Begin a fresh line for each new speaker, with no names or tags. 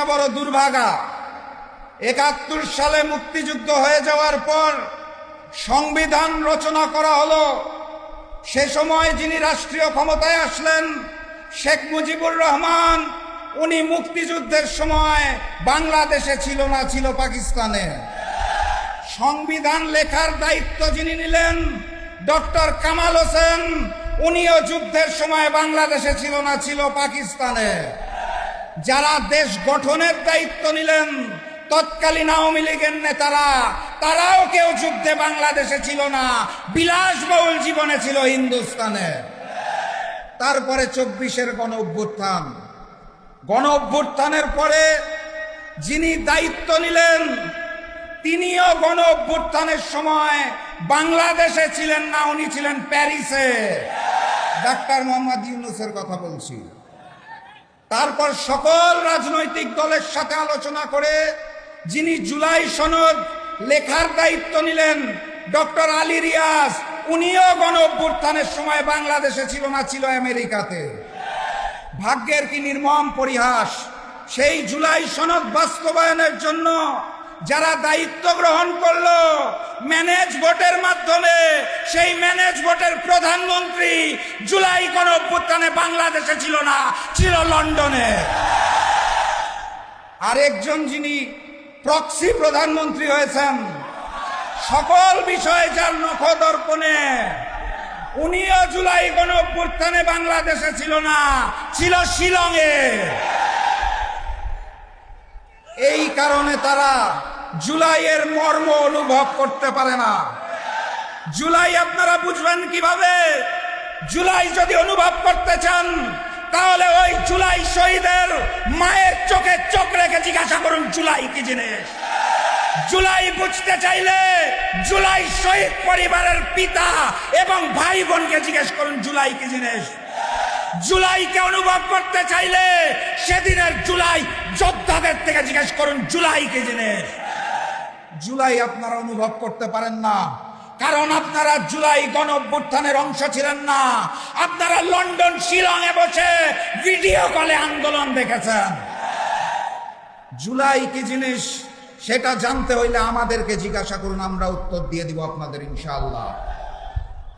বড় দুর্ভাগা। ৭১ সালে মুক্তিযুদ্ধ হয়ে যাওয়ার পর সংবিধান রচনা করা হলো। সে সময় যিনি রাষ্ট্রীয় ক্ষমতায় আসলেন শেখ মুজিবুর রহমান, উনি মুক্তিযুদ্ধের সময় বাংলাদেশে ছিল না, ছিল পাকিস্তানে। সংবিধান লেখার দায়িত্ব যিনি নিলেন ডক্টর কামাল হোসেন, উনিও যুদ্ধের সময় বাংলাদেশে ছিল না, ছিল পাকিস্তানে। যারা দেশ গঠনের দায়িত্ব নিলেন তৎকালীন আওয়ামী লীগের নেতারা, তারাও কেউ যুদ্ধে বাংলাদেশে ছিল না, বিলাসবহুল জীবনে ছিল হিন্দুস্তানে। তারপরে ২৪-এর গণ অভ্যুত্থানের পরে যিনি দায়িত্ব নিলেন তিনিও গণ অভ্যুত্থানের সময় বাংলাদেশে ছিলেন না, উনি ছিলেন প্যারিসে। ডাক্তার মোহাম্মদ ইউনূসের কথা বলছি। তারপর সকল রাজনৈতিক দলের সাথে আলোচনা করে যিনি জুলাই সনদ লেখার দায়িত্ব নিলেন ডক্টর আলী রিয়াজ, উনিও গণ অভ্যুত্থানের সময় বাংলাদেশে ছিল না, ছিল আমেরিকাতে। ভাগ্যের কি নির্মম পরিহাস! সেই জুলাই সনদ বাস্তবায়নের জন্য যারা দায়িত্ব গ্রহণ করলো ম্যানেজ ভোটের মাধ্যমে, সেই ম্যানেজ ভোটের প্রধানমন্ত্রী জুলাই গণ অভ্যুত্থানে বাংলাদেশে ছিল না, ছিল লন্ডনে। আরেকজন যিনি প্রক্সি প্রধানমন্ত্রী হয়েছেন, সকল বিষয়ে যার নখদর্পণে, উনিও জুলাই গণ অভ্যুত্থানে বাংলাদেশে ছিল না, ছিল শিলংয়ে। এই কারণে তারা জুলাইয়ের মর্ম অনুভব করতে পারে না। জুলাই আপনারা বুঝবেন কিভাবে? জুলাই যদি অনুভব করতে চান তাহলে ওই জুলাই শহীদের মায়ের চোখে চোখ রেখে জিজ্ঞাসা করুন জুলাই কি জিনিস। জুলাই বুঝতে চাইলে জুলাই শহীদ পরিবারের পিতা এবং ভাই বোনকে জিজ্ঞেস করুন জুলাই কি জিনিস। জুলাইকে অনুভব করতে চাইলে সেদিনের জুলাই যোদ্ধাদের থেকে জিজ্ঞেস করুন জুলাই কি জিনিস। জুলাই আপনারা অনুভব করতে পারেন না, কারণ আপনারা জুলাই গণ অভ্যুত্থানের অংশ ছিলেন না। আপনারা লন্ডন, শিলংয়ে বসে ভিডিও কলে আন্দোলন দেখেছেন। জুলাই কি জিনিস সেটা জানতে হইলে আমাদেরকে জিজ্ঞাসা করুন, আমরা উত্তর দিয়ে দিব আপনাদের ইনশাআল্লাহ।